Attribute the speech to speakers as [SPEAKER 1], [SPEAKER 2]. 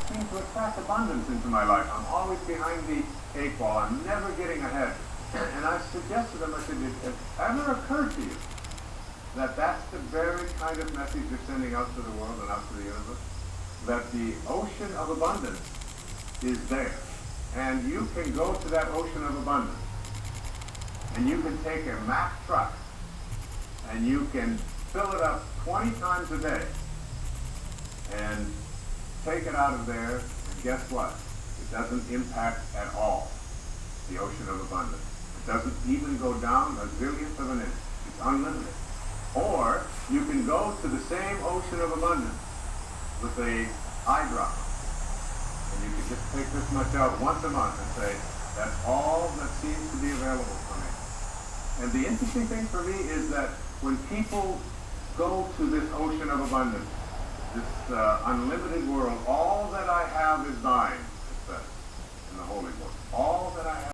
[SPEAKER 1] seem to attract abundance into my life. I'm always behind the eight ball. I'm never getting ahead. And I suggested to them, I said, if it ever occurred to you that that's the very kind of message you're sending out to the world and out to the universe, that the ocean of abundance is there. And you can go to that ocean of abundance, and you can take a Mack truck, and you can fill it up 20 times a day, and take it out of there, and guess what? It doesn't impact at all the ocean of abundance. It doesn't even go down a zillionth of an inch. It's unlimited. Or you can go to the same ocean of abundance with a eyedropper, and you can just take this much out once a month and say, that's all that seems to be available for me. And the interesting thing for me is that when people go to this ocean of abundance, this unlimited world, all that I have is thine, it says in the Holy Book. All that I have